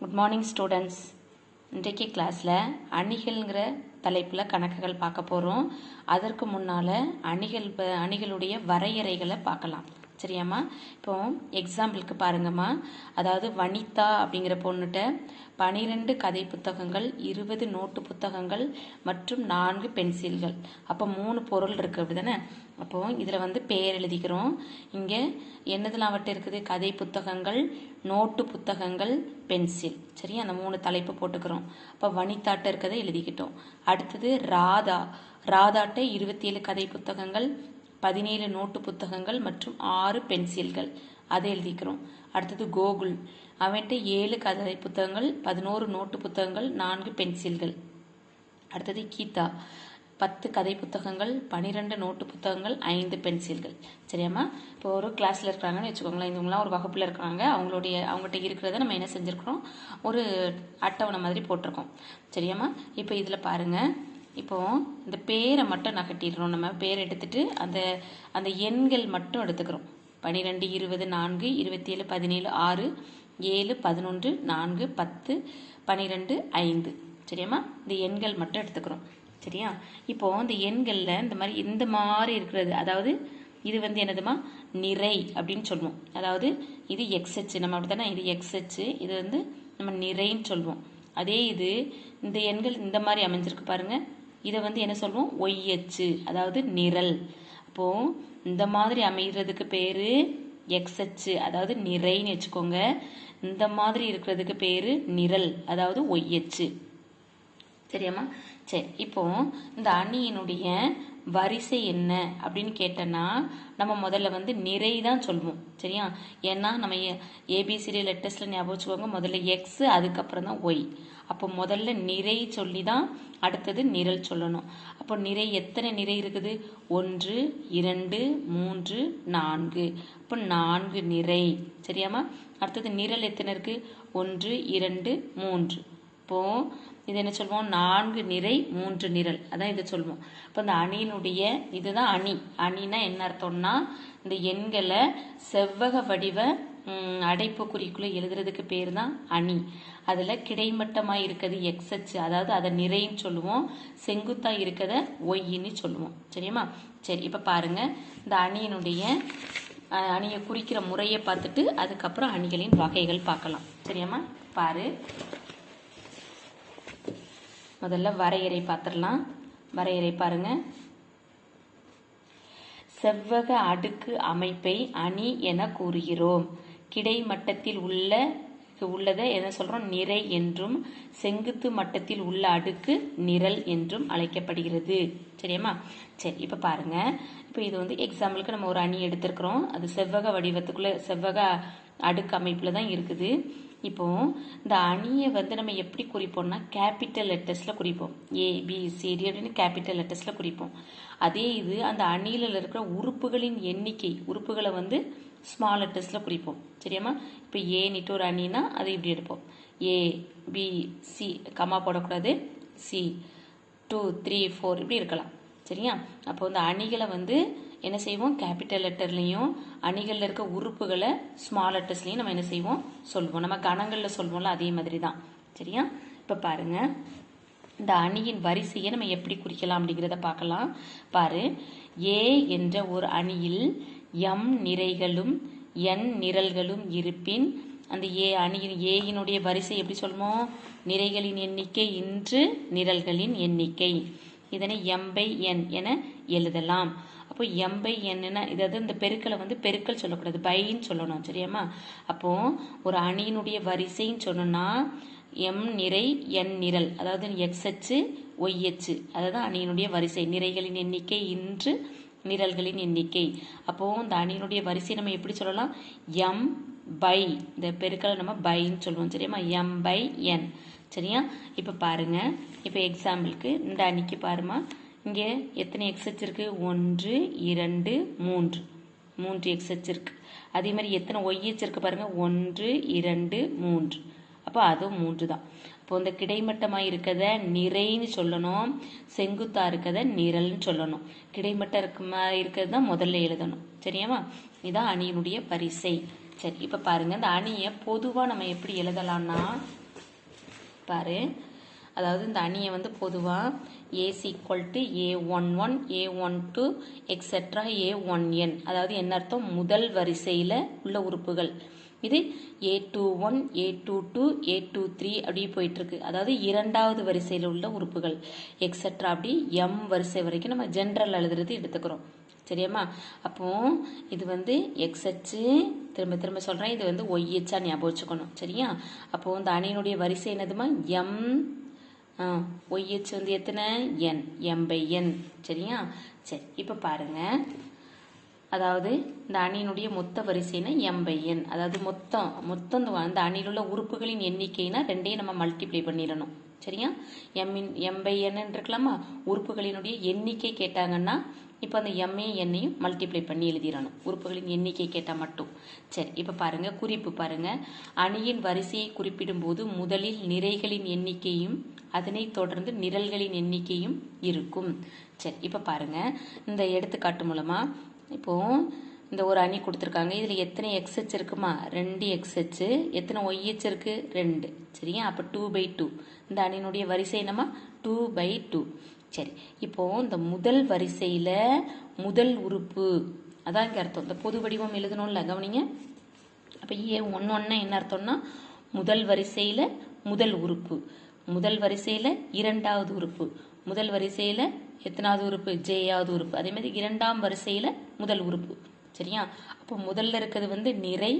Good morning students. இன்றைக்கு கிளாஸில் அணிகள்ங்கிற தலைப்பில் கணக்குகள் பார்க்க போகிறோம். அதற்கு முன்னால் அணிகளுடைய வரையறைகளை பார்க்கலாம். சரியாம்மா? இப்போ எக்ஸாம்பிளுக்கு பாருங்கம்மா. அதாவது வனிதா அப்படிங்கிற பொண்ணுகிட்ட 12 கதை புத்தகங்கள், 20 நோட்டு புத்தகங்கள் மற்றும் 4 பென்சில்கள். அப்போ 3 பொருள் இருக்குது, அப்படி தானே? அப்போது இதில் பேர் எழுதிக்கிறோம். இங்கே என்னதெல்லாம் அவட்ட இருக்குது? கதை புத்தகங்கள், நோட்டு புத்தகங்கள், பென்சில். சரியா? அந்த 3 தலைப்பு போட்டுக்கிறோம். அப்போ வனிதாட்ட இருக்கிறத எழுதிக்கிட்டோம். அடுத்தது ராதாட்ட 27 கதை புத்தகங்கள், 17 நோட்டு புத்தகங்கள் மற்றும் 6 பென்சில்கள், அதை எழுதிக்கிறோம். அடுத்தது கோகுல், அவன்கிட்ட 7 கதை புத்தகங்கள், 11 நோட்டு புத்தகங்கள், 4 பென்சில்கள். அடுத்தது கீதா, 10 கதை புத்தகங்கள், 12 நோட்டு புத்தகங்கள், 5 பென்சில்கள். சரியாம்மா? இப்போ ஒரு கிளாஸில் இருக்கிறாங்கன்னு வச்சுக்கோங்களேன். இவங்களாம் ஒரு வகுப்பில் இருக்கிறாங்க. அவங்ககிட்ட இருக்கிறத நம்ம என்ன செஞ்சுருக்கிறோம்? ஒரு அட்டவணை மாதிரி போட்டிருக்கோம். சரியாம்மா? இப்போ இதில் பாருங்கள். இப்போது இந்த பேரை மட்டும் நகட்டிடுறோம். நம்ம பேர் எடுத்துகிட்டு அந்த எண்கள் மட்டும் எடுத்துக்கிறோம். 12, 20, 4, 27, 17, 6, 7, 11, 4, 10, 12, 5. சரியாம்மா? இந்த எண்கள் மட்டும் எடுத்துக்கிறோம். சரியா? இப்போது இந்த எண்களில் இந்த மாதிரி இருக்கிறது, அதாவது இது என்னதுமா? நிறை அப்படின்னு சொல்லுவோம். அதாவது இது எக்ஸ்ஹெச், நம்ம அப்படி தானே? இது எக்ஸ்ஹெச், இது நம்ம நிறைன்னு சொல்லுவோம். அதே இது இந்த எண்கள் இந்த மாதிரி அமைஞ்சிருக்கு பாருங்க. இதை என்ன சொல்லுவோம்? ஒய்ஹெச், அதாவது நிரல். அப்போது இந்த மாதிரி அமைகிறதுக்கு பேர் எக்ஸ்ஹெச், அதாவது நிறைன்னு வச்சுக்கோங்க. இந்த மாதிரி இருக்கிறதுக்கு பேர் நிரல், அதாவது ஒய்ஹெச். சரியாம்மா? சரி, இப்போ இந்த அணியினுடைய வரிசை என்ன அப்படின்னு கேட்டோன்னா நம்ம முதல்ல நிறை தான் சொல்லுவோம். சரியா? ஏன்னா நம்ம ஏபிசிடி லெட்டர்ஸில் ஞாபகம் வச்சுக்கோங்க. முதல்ல எக்ஸ், அதுக்கப்புறம் தான் ஒய். அப்போ முதல்ல நிறை சொல்லி தான் அடுத்தது நிரல் சொல்லணும். அப்போ நிறை எத்தனை நிறை இருக்குது? 1, 2, 3, 4. அப்போ 4 நிறை. சரியாம்மா? அடுத்தது நிரல் எத்தனை இருக்குது? 1, 2, 3. இப்போது இது என்ன சொல்லுவோம்? 4 நிறை 3 நிரல், அதான் இதை சொல்லுவோம். இப்போ இந்த அணியினுடைய இதுதான் அணி. அணினா என்ன அர்த்தம்னா, இந்த எண்களை செவ்வக வடிவ அடைப்பு குறிக்குள்ள எழுதுறதுக்கு பேர் தான் அணி. அதில் கிடைமட்டமாக இருக்கிறது எக்ஸ்ஹெச், அதாவது அதை நிறைன்னு சொல்லுவோம். செங்குத்தாக இருக்கிறத ஒய்ன்னு சொல்லுவோம். சரியாம்மா? சரி, இப்போ பாருங்கள். இந்த அணியை குறிக்கிற முறையை பார்த்துட்டு அதுக்கப்புறம் அணிகளின் வகைகள் பார்க்கலாம். சரியாம்மா? பாரு, முதல்ல வரையறை பார்த்துடலாம். வரையறை பாருங்க. செவ்வக அடுக்கு அமைப்பை அணி என கூறுகிறோம். கிடைமட்டத்தில் உள்ளதை என்ன சொல்றோம்? நிறை என்றும், செங்குத்து மட்டத்தில் உள்ள அடுக்கு நிரல் என்றும் அழைக்கப்படுகிறது. சரியாம்மா? சரி, இப்போ பாருங்க. இப்போ இது எக்ஸாம்பிளுக்கு நம்ம ஒரு அணி எடுத்திருக்கிறோம். அது செவ்வக வடிவத்துக்குள்ள செவ்வக அடுக்கு அமைப்பில் தான் இருக்குது. இப்போ இந்த அணியை நம்ம எப்படி குறிப்போம்னா கேபிட்டல் லெட்டர்ஸில் குறிப்போம். ABCD அப்படின்னு கேபிட்டல் லெட்டர்ஸில் குறிப்போம். அதே இது அந்த அணியில் இருக்கிற உறுப்புகளின் எண்ணிக்கை, உறுப்புகளை ஸ்மால் லெட்டர்ஸில் குறிப்போம். சரியாம்மா? இப்போ ஏன்னிட்டு ஒரு அணினா அதை இப்படி எடுப்போம். ABC, கமா போடக்கூடாது. C 2 3 4 இப்படி இருக்கலாம். சரியா? அப்போ இந்த அணிகளை என்ன செய்வோம்? கேபிட்டல் லெட்டர்லையும், அணிகளில் இருக்க உறுப்புகளை ஸ்மால் லெட்டர்ஸ்லையும் நம்ம என்ன செய்வோம்? சொல்லுவோம். நம்ம கணங்களில் சொல்வோம்ல, அதே மாதிரி தான். சரியா? இப்போ பாருங்க, இந்த அணியின் வரிசையை நம்ம எப்படி குறிக்கலாம் அப்படிங்கிறத பார்க்கலாம். பாரு, A என்ற ஒரு அணியில் M நிறைகளும் N நிரல்களும் இருப்பின் அந்த ஏயினுடைய வரிசை எப்படி சொல்லுவோம்? நிறைகளின் எண்ணிக்கை இன்று நிரல்களின் எண்ணிக்கை. இதனை M/N என எழுதலாம். அப்போ M/N இதாவது இந்த பெருக்களை பெருக்கல் சொல்லக்கூடாது, பைன்னு சொல்லணும். சரியாம்மா? அப்போ ஒரு அணியினுடைய வரிசைன்னு சொன்னோம்னா M நிறை N நிரல், அதாவது XH YH, அதாவது அணியினுடைய வரிசை. நிறைகளின் எண்ணிக்கை இன்று நிரல்களின் எண்ணிக்கை. அப்போ இந்த அணியினுடைய வரிசை நம்ம எப்படி சொல்லலாம்? M/, இந்த பெருக்களை நம்ம பைன்னு சொல்லுவோம். சரியாம்மா? M/N. சரியா? இப்போ பாருங்க. இப்போ எக்ஸாம்பிளுக்கு இந்த அணிக்கு பாருமா, இங்கே எத்தனை எக்ஸ்ஹெச் இருக்கு? 1, 2, 3 எக்ஸ்ஹெச் இருக்கு. அதே மாதிரி எத்தனை ஒய்ஹெச் இருக்கு பாருங்க? 1, 2, 3. அப்போ அதுவும் 3 தான். அப்போ இந்த கிடைமட்டமாக இருக்கிறத நிறைன்னு சொல்லணும், செங்குத்தா இருக்கிறத நிரல்னு சொல்லணும். கிடைமட்டம் இருக்கிறது தான் முதல்ல எழுதணும். சரியாம்மா? இதுதான் அணியினுடைய வரிசை. சரி, இப்போ பாருங்க, இந்த அணியை பொதுவாக நம்ம எப்படி எழுதலாம்னா பாரு, அதாவது இந்த அணியை வந்து பொதுவாக ace equal to A11 A12 etcetera A1n, அதாவது என்ன அர்த்தம், முதல் வரிசையில் உள்ள உறுப்புகள். இது A21 A22 A23 அப்படி போயிட்டுருக்கு, அதாவது இரண்டாவது வரிசையில் உள்ள உறுப்புகள் எக்ஸெட்ரா அப்படி M வரிசை வரைக்கும் நம்ம ஜென்ரல் எழுதுறது எடுத்துக்கிறோம். சரியாம்மா? அப்போ இது வந்து எக்ஸ்ஹெச்சு, திரும்ப திரும்ப சொல்கிறேன், இது வந்து ஒய்ஹெச்சா ஞாபகம் வச்சுக்கணும். சரியா? அப்போது இந்த அணியினுடைய வரிசை என்னதுமா, எம். ஒய்ஹெச் வந்து எத்தனை, என், M/n. சரியா? சரி, இப்போ பாருங்க, அதாவது இந்த அணியினுடைய மொத்த வரிசைனா M/n, அதாவது மொத்தம் அந்த அணியில் உள்ள உறுப்புகளின் எண்ணிக்கைனா ரெண்டையும் நம்ம மல்டிப்ளை பண்ணிடணும். சரியா? M/n இருக்கலாமா, உறுப்புகளினுடைய எண்ணிக்கை கேட்டாங்கன்னா இப்போ அந்த எம்மையும் எண்ணையும் மல்டிப்ளை பண்ணி எழுதிடணும், உறுப்புகளின் எண்ணிக்கை கேட்டால் மட்டும். சரி, இப்போ பாருங்க, குறிப்பு பாருங்க, அணியின் வரிசையை குறிப்பிடும் போது முதலில் நிறைகளின் எண்ணிக்கையும் அதனைத் தொடர்ந்து நிரல்களின் எண்ணிக்கையும் இருக்கும். சரி, இப்போ பாருங்க, இந்த எடுத்துக்காட்டு மூலமா இப்போ இந்த ஒரு அணி கொடுத்துருக்காங்க, இதில் எத்தனை எக்ஸ்ஹெச் இருக்குமா, 2 எக்ஸ்ஹெச், எத்தனை ஒய்ஹெச் இருக்கு, 2. சரியா? அப்போ 2/2, இந்த அணியினுடைய வரிசை என்னமா, 2/2. சரி, இப்போ இந்த முதல் வரிசையில் முதல் உறுப்பு, அதான் இங்கே அர்த்தம், இந்த பொது வடிவம் எழுதணும்ல, கவனிங்க. அப்போ A11 என்ன அர்த்தம்னா, முதல் வரிசையில் முதல் உறுப்பு, முதல் வரிசையில் இரண்டாவது உறுப்பு, முதல் வரிசையில் எத்தனாவது உறுப்பு, ஜேயாவது உறுப்பு, அதே மாதிரி இரண்டாம் வரிசையில் முதல் உறுப்பு. சரியா? அப்போ முதல்ல இருக்கிறது வந்து நிறை,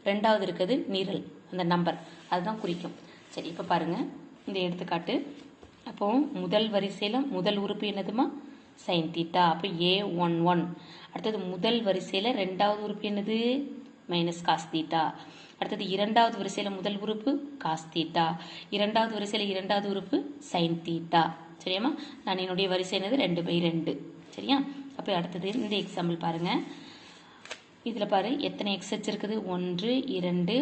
ரெண்டாவது இருக்கிறது நிரல், அந்த நம்பர் அதுதான் குறிக்கும். சரி, இப்போ பாருங்க இந்த எடுத்துக்காட்டு. அப்போ முதல் வரிசையில் முதல் உறுப்பு என்னதுமா, sin θ, அப்போ A11. அடுத்தது முதல் வரிசையில் ரெண்டாவது உறுப்பு என்னது, -cos θ. அடுத்தது இரண்டாவது வரிசையில் முதல் உறுப்பு cos θ, இரண்டாவது வரிசையில் இரண்டாவது உறுப்பு sin θ. சரியாம்மா? நான் என்னுடைய வரிசை என்னது, 2/2. சரியா? அப்போ அடுத்தது இந்த எக்ஸாம்பிள் பாருங்க, இதில் பாரு எத்தனை எக்ஸ்ஹெச் இருக்குது, 1 2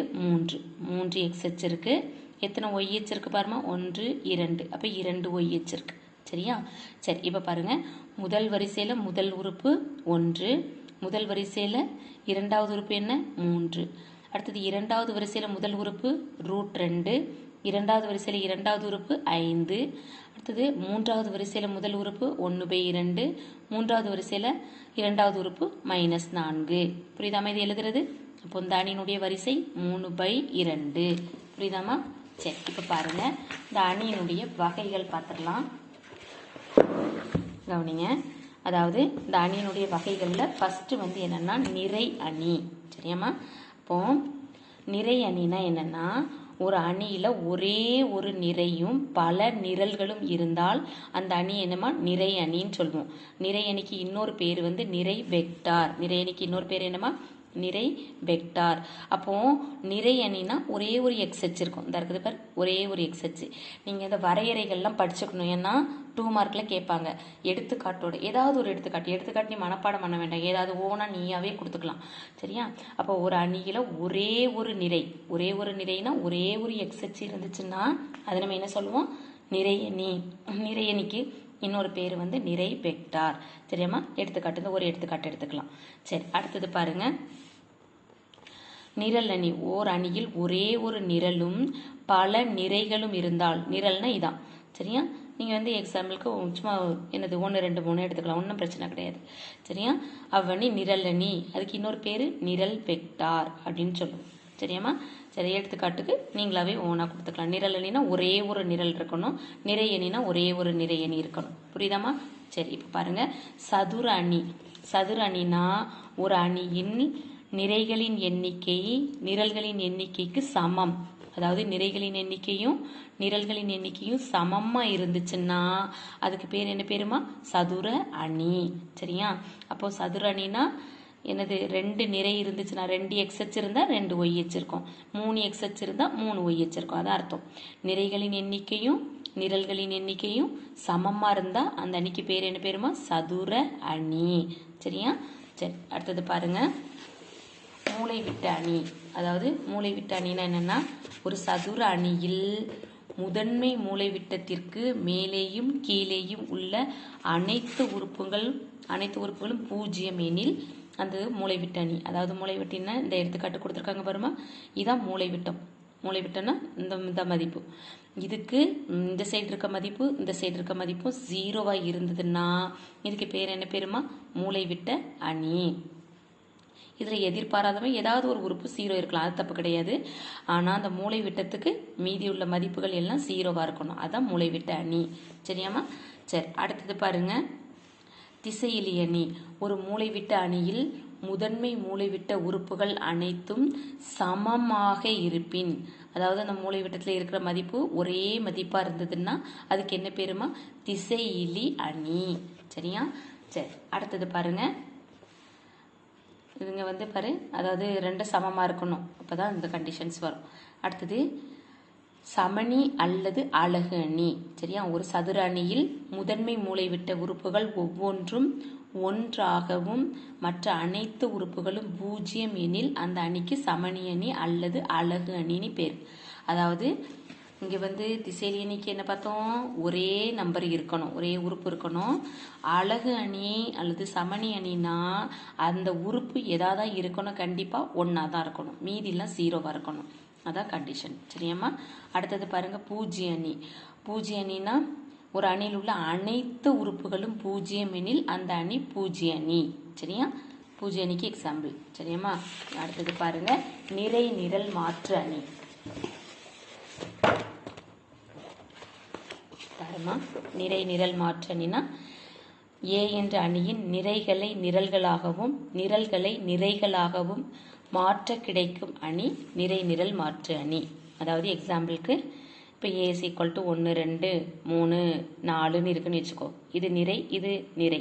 3 எக்ஸ்ஹெச் இருக்கு. எத்தனை ஒய்ஹெச் இருக்கு பாருமா, 1 2, அப்போ 2 ஒய்ஹெச் இருக்கு. சரியா? சரி, இப்போ பாருங்க, முதல் வரிசையில் முதல் உறுப்பு 1, முதல் வரிசையில் இரண்டாவது உறுப்பு என்ன, 3. அடுத்தது இரண்டாவது வரிசையில் முதல் உறுப்பு √2, இரண்டாவது வரிசையில் இரண்டாவது உறுப்பு 5. அடுத்தது மூன்றாவது வரிசையில் முதல் உறுப்பு 1/2, மூன்றாவது வரிசையில் இரண்டாவது உறுப்பு -4. புரியுதாமா இது எழுதுறது? அப்போ இந்த அணியினுடைய வரிசை 3/2. புரியுதாமா? சரி, இப்போ பாருங்க, இந்த அணியினுடைய வகைகள் பார்த்துடலாம். கவனிங்க, அதாவது இந்த அணியினுடைய வகைகளில் ஃபஸ்ட்டு வந்து என்னென்னா நிறை அணி. சரியாம்மா? அப்போ நிறை அணினா என்னென்னா, ஒரு அணியில் ஒரே ஒரு நிறையும் பல நிரல்களும் இருந்தால் அந்த அணி என்னமா, நிறை அணின்னு சொல்லுவோம். நிறை அணிக்கு இன்னொரு பேர் வந்து நிறை வெக்டார். நிறை அணிக்கு இன்னொரு பேர் என்னமா, நிறை வெக்டார். அப்போ நிறை அணினா ஒரே ஒரு எக்ஸ்ஹெச் இருக்கும், இந்த இருக்குது பார், ஒரே ஒரு எக்ஸ்ஹெச். நீங்கள் இந்த வரையறைகள்லாம் படிச்சுக்கணும், ஏன்னா 2 மார்க்கில் கேட்பாங்க. எடுத்துக்காட்டோட ஏதாவது ஒரு எடுத்துக்காட்டு நீ மனப்பாடம் பண்ண வேண்டாம், ஏதாவது ஓனா நீயாவே கொடுத்துக்கலாம். சரியா? அப்போ ஒரு அணியில் ஒரே ஒரு நிறைனா ஒரே ஒரு எக்ஸ்ஹெச் இருந்துச்சுன்னா அதை நம்ம என்ன சொல்லுவோம், நிறை அணி. நிறை அணிக்கு இன்னொரு பேர் வந்து நிறை வெக்டார். சரியாம்மா? எடுத்துக்காட்டு ஒரு எடுத்துக்காட்டு எடுத்துக்கலாம். சரி, அடுத்தது பாருங்க, நிரல் அணி. ஓர் அணியில் ஒரே ஒரு நிரலும் பல நிறைகளும் இருந்தால், நிரல்னா இதான். சரியா? நீங்கள் வந்து எக்ஸாம்பிளுக்கு சும்மா என்னது 1 2 3 எடுத்துக்கலாம், ஒன்றும் பிரச்சனை கிடையாது. சரியா? அவ்வணி நிரல் அணி, அதுக்கு இன்னொரு பேர் நிரல் வெக்டார் அப்படின்னு சொல்லுவோம். சரியாம்மா? சரி, எடுத்துக்காட்டுக்கு நீங்களாவே ஓனா கொடுத்துக்கலாம். நிரல் அணினா ஒரே ஒரு நிரல் இருக்கணும், நிறை அணினா ஒரே ஒரு நிறை அணி இருக்கணும். புரியுதாம்மா? சரி, இப்போ பாருங்க, சதுர அணி. சதுர அணினா ஒரு அணியின் நிறைகளின் எண்ணிக்கை நிரல்களின் எண்ணிக்கைக்கு சமம். அதாவது நிறைகளின் எண்ணிக்கையும் நிரல்களின் எண்ணிக்கையும் சமமாக இருந்துச்சுன்னா அதுக்கு பேர் என்ன பேருமா, சதுர அணி. சரியா? அப்போ சதுர அணினா என்னது, 2 நிறை இருந்துச்சுன்னா 2 எக்ஸ்ஹெச் இருந்தால் 2 ஒய்ஹெச் இருக்கும், 3 எக்ஸ்ஹெச் இருந்தால் 3 ஒய்ஹெச் இருக்கும். அதான் அர்த்தம். நிறைகளின் எண்ணிக்கையும் நிரல்களின் எண்ணிக்கையும் சமமாக இருந்தால் அந்த அணிக்கு பேர் என்ன பேருமா, சதுர அணி. சரியா? சரி, அடுத்தது பாருங்க, மூலைவிட்ட அணி. அதாவது மூலைவிட்ட அணினா என்னன்னா, ஒரு சதுர அணியில் முதன்மை மூலைவிட்டத்திற்கு மேலேயும் கீழேயும் உள்ள அனைத்து உறுப்புகளும் 0 எனில் அந்த மூலைவிட்ட அணி. அதாவது மூலைவிட்டின்னா இந்த எடுத்துக்காட்டு கொடுத்துருக்காங்க பாருமா, இதான் மூலைவிட்டம். மூலைவிட்டம்னா இந்த மதிப்பு. இதுக்கு இந்த சைடு இருக்க மதிப்பு இந்த சைடு இருக்க மதிப்பும் 0வா இருந்ததுன்னா இதுக்கு பேர் என்ன பேருமா? மூலைவிட்ட அணி. இதில் எதிர்பாராதவன் ஏதாவது ஒரு உறுப்பு 0 இருக்கலாம், அது தப்பு கிடையாது. ஆனால் அந்த மூலைவிட்டத்துக்கு மீதி உள்ள மதிப்புகள் எல்லாம் 0வா இருக்கணும். அதான் மூலைவிட்ட அணி. சரியாம்மா? சரி, அடுத்தது பாருங்க. திசையிலி அணி. ஒரு மூலைவிட்ட அணியில் முதன்மை மூலைவிட்ட உறுப்புகள் அனைத்தும் சமமாக இருப்பின், அதாவது அந்த மூலைவிட்டத்தில் இருக்கிற மதிப்பு ஒரே மதிப்பாக இருந்ததுன்னா அதுக்கு என்ன பேருமா? திசையிலி அணி. சரியா? சரி, அடுத்தது பாருங்க. இதுங்க வந்து பாரு, அதாவது ரெண்டு சமமாக இருக்கணும், அப்போதான் இந்த கண்டிஷன்ஸ் வரும். அடுத்தது சமணி அல்லது அலகு அணி. சரியா? ஒரு சதுர அணியில் முதன்மை மூலைவிட்ட உறுப்புகள் ஒவ்வொன்றும் ஒன்றாகவும் மற்ற அனைத்து உறுப்புகளும் 0 எனில் அந்த அணிக்கு சமணி அணி அல்லது அலகு அணின்னு பேர். அதாவது இங்கே வந்து திசையிலி அணிக்கு என்ன பார்த்தோம்? ஒரே நம்பர் இருக்கணும், ஒரே உறுப்பு இருக்கணும். அலகு அணி அல்லது சமணி அணினா அந்த உறுப்பு எதாவது இருக்கணும், கண்டிப்பாக ஒன்றா தான் இருக்கணும், மீதிலாம் 0வா இருக்கணும். அதான் கண்டிஷன். சரியாம்மா? அடுத்தது பாருங்க, பூஜ்ய அணி. பூஜ்ய அணினா ஒரு அணியில் உள்ள அனைத்து உறுப்புகளும் 0 எனில் அந்த அணி பூஜ்ய அணி. சரியா? பூஜ்ய அணிக்கு எக்ஸாம்பிள். சரியாம்மா? அடுத்தது பாருங்க, நிறை நிரல் மாற்று அணி. பாருமா, நிறை நிரல் மாற்று அணினா ஏ என்ற அணியின் நிறைகளை நிரல்களாகவும் நிரல்களை நிறைகளாகவும் மாற்ற கிடைக்கும் அணி நிறை நிரல் மாற்று அணி. அதாவது எக்ஸாம்பிளுக்கு இப்போ ஏ இஸ் ஈக்குவல் டு 1 2 3 4ன்னு இருக்குன்னு வச்சுக்கோ. இது நிறை, இது நிறை,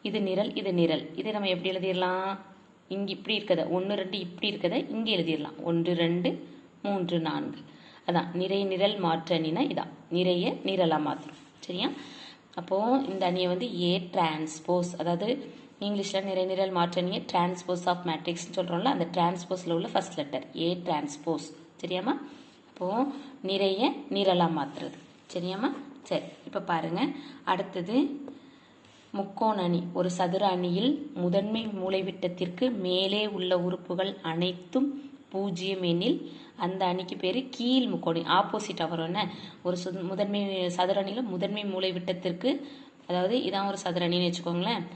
இது நிரல், இது நிரல். இதை நம்ம எப்படி எழுதிடலாம்? இங்கே இப்படி இருக்கதை 1 2 இப்படி இருக்கதை இங்கே எழுதிடலாம். 1 2 3 4. அதான் நிறை நிரல் மாற்று அணினா இதான், நிறைய நிரலாக மாற்றும். சரியா? அப்போது இந்த அணியை வந்து ஏ டிரான்ஸ்போஸ், அதாவது இங்கிலீஷில் நிறை நிரல் மாற்று அணியை டிரான்ஸ்போஸ் ஆஃப் மேட்ரிக்ஸ்ன்னு சொல்கிறோம்ல, அந்த டிரான்ஸ்போஸில் உள்ள ஃபர்ஸ்ட் லெட்டர் ஏ டிரான்ஸ்போஸ். சரியாம்மா? அப்போது நிறைய நிரலாக மாற்றுறது. சரியாம்மா? சரி, இப்போ பாருங்கள். அடுத்தது முக்கோண அணி. ஒரு சதுர அணியில் முதன்மை மூலைவிட்டத்திற்கு மேலே உள்ள உறுப்புகள் அனைத்தும் 0 எனில் அந்த அணிக்கு பேர் கீழ் முக்கோணி. ஆப்போசிட்டாக வரும். என்ன? ஒரு முதன்மை சதுர அணியில் முதன்மை மூலைவிட்டத்திற்கு, அதாவது இதான் ஒரு சதுர அணின்னு வச்சுக்கோங்களேன்.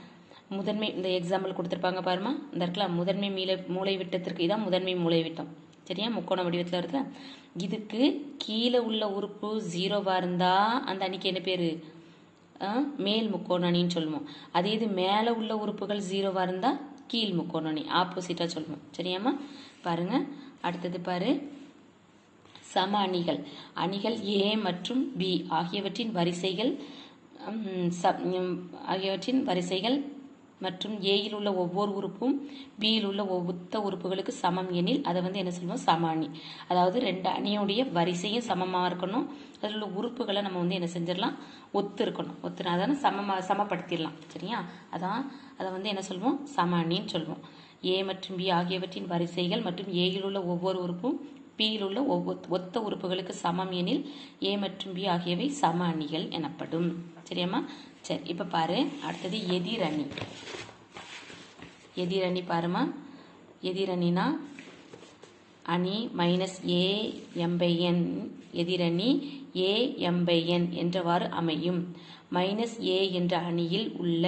முதன்மை, இந்த எக்ஸாம்பிள் கொடுத்துருப்பாங்க பாருமா, இந்த இடத்துல முதன்மை மூலைவிட்டத்திற்கு இதான் முதன்மை மூலைவிட்டம். சரியா? முக்கோண வடிவத்தில் இருக்குல்ல, இதுக்கு கீழே உள்ள உறுப்பு 0வா இருந்தால் அந்த அணிக்கு என்ன பேர்? மேல் முக்கோண அணின்னு சொல்லுவோம். அதே இது மேலே உள்ள உறுப்புகள் 0வா இருந்தால் கீழ் முக்கோண அணி, ஆப்போசிட்டாக சொல்லுவோம். சரியாம்மா? பாருங்க. அடுத்தது பாரு, சம அணிகள். அணிகள் ஏ மற்றும் பி ஆகியவற்றின் வரிசைகள் மற்றும் ஏயில் உள்ள ஒவ்வொரு உறுப்பும் பியில் உள்ள ஒத்த உறுப்புகளுக்கு சமம் எனில் அதை வந்து என்ன சொல்லுவோம்? சம அணி. அதாவது ரெண்டு அணியோடைய வரிசையும் சமமாக இருக்கணும், அதில் உள்ள உறுப்புகளை நம்ம வந்து என்ன செஞ்சிடலாம்? ஒத்து இருக்கணும். ஒத்துனா அதான சமப்படுத்திடலாம். சரியா? அதான் அதை வந்து என்ன சொல்லுவோம்? சம அணின்னு சொல்லுவோம். ஏ மற்றும் பி ஆகியவற்றின் வரிசைகள் மற்றும் ஏயில் உள்ள ஒவ்வொரு உறுப்பும் பியில் உள்ள ஒத்த உறுப்புகளுக்கு சமம் எனில் ஏ மற்றும் பி ஆகியவை சம அணிகள் எனப்படும். சரியாம்மா? சரி, இப்போ பாரு. அடுத்தது எதிரணி. எதிரணி பாருமா. எதிரணினா அணி -a m/n எதிரணி a m/n என்றவாறு அமையும். -a என்ற அணியில் உள்ள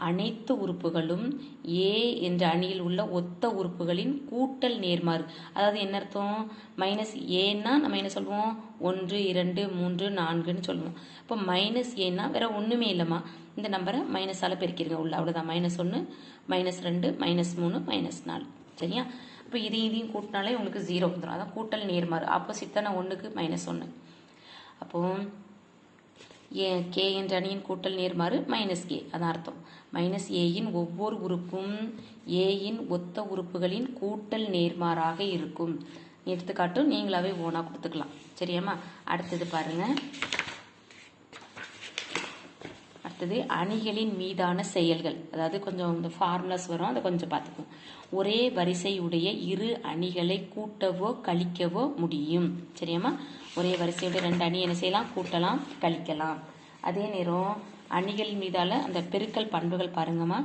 அனைத்து உறுப்புகளும் a என்ற அணியில் உள்ள ஒத்த உறுப்புகளின் கூட்டல் நேர்மாறு. அதாவது என்ன அர்த்தம்? -aன்னா நம்ம என்ன சொல்லுவோம்? 1 2 3 4ன்னு சொல்லுவோம். இப்போ -aன்னா வேற ஒன்றுமே இல்லைம்மா, இந்த நம்பரை மைனஸால் பெருக்கிடுங்க உள்ள, அவ்வளோதான். -1 -2 -3 -4. சரியா? இப்போ இதையும் கூட்டினாலே உங்களுக்கு 0 வந்துடும். அதான் கூட்டல் நேர்மாறு, ஆப்போசிட் தானே 1க்கு -1. அப்போ கே என்ற அணியின் கூட்டல் நேர்மாறு -k, அதான் அர்த்தம். -aயின் ஒவ்வொரு உறுப்பும் ஏயின் ஒத்த உறுப்புகளின் கூட்டல் நேர்மாறாக இருக்கும். எடுத்துக்காட்டும் நீங்களாவே ஓனா கொடுத்துக்கலாம். சரியாம்மா? அடுத்தது பாருங்க. அடுத்தது அணிகளின் மீதான செயல்கள். அதாவது கொஞ்சம் இந்த ஃபார்முலாஸ் வரும், அதை கொஞ்சம் பார்த்துக்குவோம். ஒரே வரிசையுடைய இரு அணிகளை கூட்டவோ கழிக்கவோ முடியும். சரியாம்மா? ஒரே வரிசையுடைய 2 அணி என்ன செய்யலாம்? கூட்டலாம், கழிக்கலாம். அதே நேரம் அணிகள் மீதால அந்த பெருக்கல் பண்புகள் பாருங்கம்மா.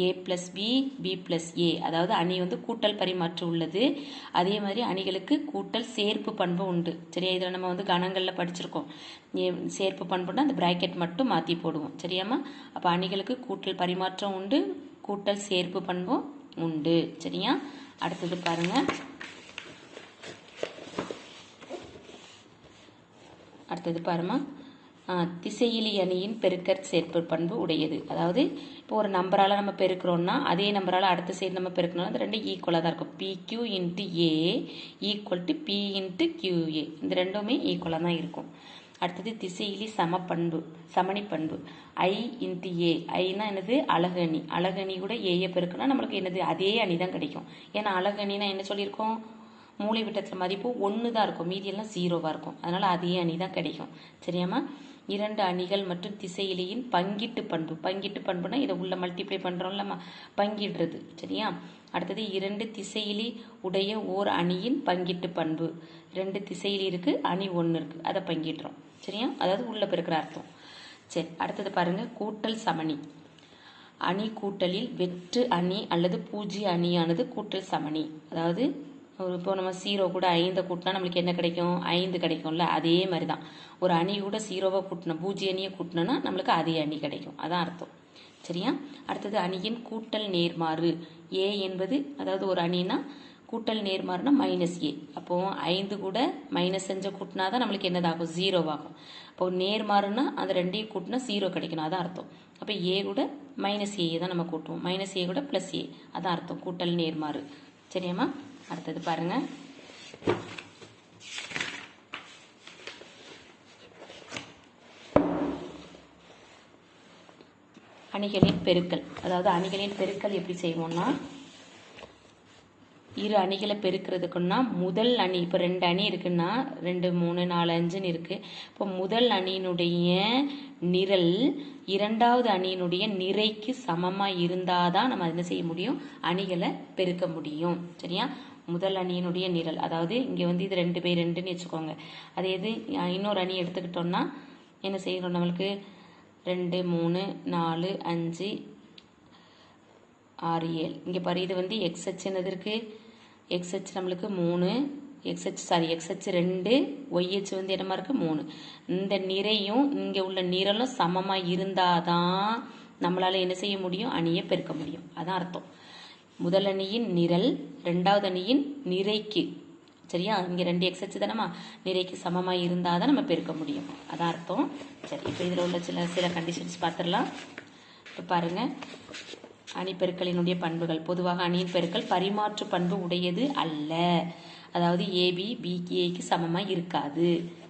ஏ plus B B plus A, அதாவது அணி வந்து கூட்டல் பரிமாற்று உள்ளது. அதே மாதிரி அணிகளுக்கு கூட்டல் சேர்ப்பு பண்பு உண்டு. சரியா, இதில் நம்ம வந்து கணங்களில் படிச்சிருக்கோம். சேர்ப்பு பண்புன்னா அந்த பிராக்கெட் மட்டும் மாற்றி போடுவோம். சரியாம்மா, அப்போ அணிகளுக்கு கூட்டல் பரிமாற்றம் உண்டு, கூட்டல் சேர்ப்பு பண்பும் உண்டு. சரியா, அடுத்தது பாருங்க. அடுத்தது பாருமா, திசையிலி அணியின் பெருக்கற் சேர்ப்பு பண்பு உடையது. அதாவது இப்போ ஒரு நம்பரால் நம்ம பெருக்கிறோம்னா அதே நம்பரால் அடுத்த சைடு நம்ம பெருக்கணும், அது ரெண்டும் ஈக்குவலாக தான் இருக்கும். PQ into A equal to P into QA, இந்த ரெண்டுமே ஈக்குவலாக தான் இருக்கும். அடுத்தது திசையிலி சமணி பண்பு I இன்ட்டு ஏ. ஐனா என்னது, அலகு அணி. அலகு அணி கூட ஏயை பெருக்கணும், நம்மளுக்கு என்னது அதே அணி தான் கிடைக்கும். ஏன்னா அலகு அணினா என்ன சொல்லியிருக்கோம், மூளை விட்டத்தில் மதிப்பு 1 தான் இருக்கும், மீதியெல்லாம் 0வாக இருக்கும். அதனால் அதே அணி தான் கிடைக்கும். சரியாம்மா, இரண்டு அணிகள் மற்றும் திசையிலியின் பங்கீட்டு பண்பு. பங்கீட்டு பண்புனா இதை உள்ள மல்டிப்ளை பண்ணுறோம்லம்மா, பங்கிடுறது. சரியா, அடுத்தது இரண்டு திசையிலி உடைய ஓர் அணியின் பங்கீட்டு பண்பு. ரெண்டு திசையிலி இருக்குது, அணி 1 இருக்குது, அதை பங்கிடுறோம். சரியா, அதாவது உள்ள பெருக்கிற அர்த்தம். சரி, அடுத்தது பாருங்கள், கூட்டல் சமணி. அணி கூட்டலில் வெற்று அணி அல்லது பூஜ்ய அணியானது கூட்டல் சமணி. அதாவது இப்போ நம்ம 0 கூட 5 கூட்டினா நம்மளுக்கு என்ன கிடைக்கும், 5 கிடைக்கும்ல. அதே மாதிரி தான் ஒரு அணி கூட 0வை கூட்டினா, பூஜ்ய அணியை கூட்டினோன்னா நம்மளுக்கு அதே அணி கிடைக்கும், அதான் அர்த்தம். சரியா, அடுத்தது அணியின் கூட்டல் நேர்மாறு. ஏ என்பது, அதாவது ஒரு அணினா கூட்டல் நேர்மாறுனா -A. அப்போ 5 கூட -5 கூட்டினா தான் நம்மளுக்கு என்னதாகும், 0வாகும். அப்போ நேர்மாறுனா அந்த ரெண்டையும் கூட்டினா 0 கிடைக்கணும், அதான் அர்த்தம். அப்போ ஏ கூட -A தான் நம்ம கூட்டுவோம், -A கூட +A, அதான் அர்த்தம் கூட்டல் நேர்மாறு. சரியாம்மா, அடுத்தது பாருங்க. அணிகளின் பெருக்கல். அதாவது அணிகளின் பெருக்கல் எப்படி செய்வோம்னா, இரு அணிகளை பெருக்கிறதுக்குன்னா முதல் அணி, இப்போ 2 அணி இருக்குன்னா 2 3 4 5ன்னு இருக்கு. இப்போ முதல் அணியினுடைய நிரல் இரண்டாவது அணியினுடைய நிறைக்கு சமமாக இருந்தாதான் நம்ம என்ன செய்ய முடியும், அணிகளை பெருக்க முடியும். சரியா, முதல் அணியினுடைய நிரல், அதாவது இங்கே வந்து இது 2/2ன்னு வச்சுக்கோங்க. அதே இது இன்னொரு அணி எடுத்துக்கிட்டோம்னா என்ன செய்யணும், நம்மளுக்கு 2 3 4 5 6 7. இங்கே பாரு, இது வந்து XH என்னது இருக்குது, XH நம்மளுக்கு 3, XH 2, YH வந்து என்னமா இருக்குது 3. இந்த நிறையும் இங்கே உள்ள நிரலும் சமமாக இருந்தாதான் நம்மளால் என்ன செய்ய முடியும், அணியை பெருக்க முடியும், அதான் அர்த்தம். முதல் அணியின் நிரல் ரெண்டாவது அணியின் நிறைக்கு, சரியா, இங்கே 2 XH தானம்மா, நிறைக்கு சமமாக இருந்தால் தான் நம்ம பெருக்க முடியும், அதான் அர்த்தம். சரி, இப்போ இதில் உள்ள சில கண்டிஷன்ஸ் பார்த்துடலாம். இப்போ பாருங்கள், அணி பெருக்கலினுடைய பண்புகள். பொதுவாக அணியின் பெருக்கல் பரிமாற்று பண்பு உடையது அல்ல. அதாவது ஏபி பிஏக்கு சமமாக இருக்காது,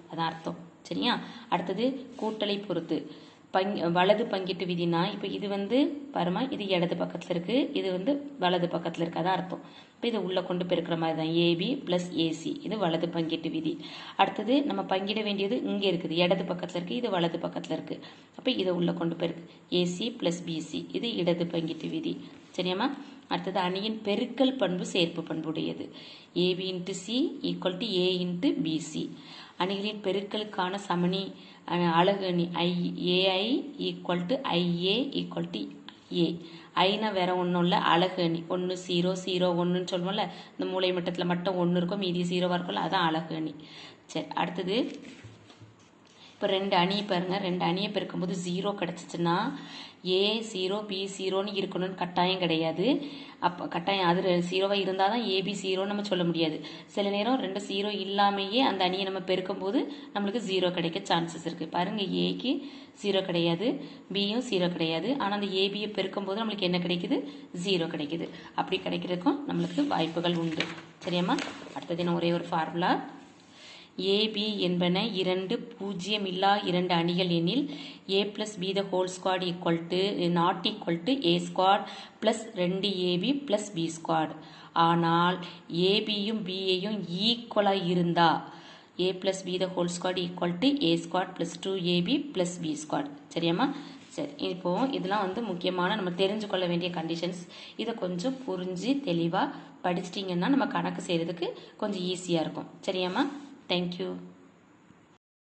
அதான் அர்த்தம். சரியா, அடுத்தது கூட்டலை பொறுத்து வலது பங்கீட்டு விதினா, இப்போ இது வந்து பாருமா, இது இடது பக்கத்தில் இருக்குது, இது வந்து வலது பக்கத்தில் இருக்குது, அதான் அர்த்தம். இப்போ இதை உள்ளே கொண்டு பெருக்கிற மாதிரி தான், ஏபி + ஏசி, இது வலது பங்கீட்டு விதி. அடுத்தது நம்ம பங்கிட வேண்டியது இங்கே இருக்குது, இடது பக்கத்தில் இருக்குது, இது வலது பக்கத்தில் இருக்குது. அப்போ இதை உள்ளே கொண்டு பெருக்கு, ஏசி + பிசி, இது இடது பங்கீட்டு விதி. சரியாம்மா, அடுத்தது அணியின் பெருக்கல் பண்பு சேர்ப்பு பண்புடையது. ஏபி × சி = ஏ × பிசி. அணிகளின் பெருக்கலுக்கான சமணி அலகு அணி ஏஐ = IA = ஏ. ஐனா வேற ஒன்றும் இல்லை, அலகு அணி. 1 0 0 1ன்னு சொல்லுவோம்ல, இந்த மூளை மட்டத்தில் மட்டும் 1 இருக்கும், மீதி 0வாக இருக்கும்ல, அதான் அலகு அணி. சரி, அடுத்தது இப்போ 2 அணி பாருங்க, 2 அணியை பெருக்கும்போது 0 கிடச்சிச்சின்னா A 0 B 0ன்னு இருக்கணும்னு கட்டாயம் கிடையாது. அப்போ கட்டாயம் அது 0வாக இருந்தால் தான் AB 0ன்னு நம்ம சொல்ல முடியாது. சில நேரம் 2 0 இல்லாமையே அந்த அணியை நம்ம பெருக்கும்போது நம்மளுக்கு 0 கிடைக்க சான்சஸ் இருக்குது. பாருங்கள், ஏக்கு 0 கிடையாது, பியும் 0 கிடையாது, ஆனால் அந்த ஏபியை பெருக்கும்போது நம்மளுக்கு என்ன கிடைக்குது, 0 கிடைக்குது. அப்படி கிடைக்கிறதுக்கும் நம்மளுக்கு வாய்ப்புகள் உண்டு. சரியாம்மா, அடுத்தது நான் ஒரே ஒரு ஃபார்முலா. ஏபி என்பன 2 பூஜ்ஜியம் இல்லா 2 அணிகள் எனில் A + B ≠ A² + 2AB + B². ஆனால் ஏபியும் பியையும் ஈக்குவலாக இருந்தா A + B² = A² + 2AB + B². சரியாம்மா, சரி, இப்போ இதெல்லாம் வந்து முக்கியமான நம்ம தெரிஞ்சு கொள்ள வேண்டிய கண்டிஷன்ஸ். இதை கொஞ்சம் புரிஞ்சு தெளிவாக படிச்சிட்டிங்கன்னா நம்ம கணக்கு செய்கிறதுக்கு கொஞ்சம் ஈஸியாக இருக்கும். சரியாம்மா, தேங்க்யூ.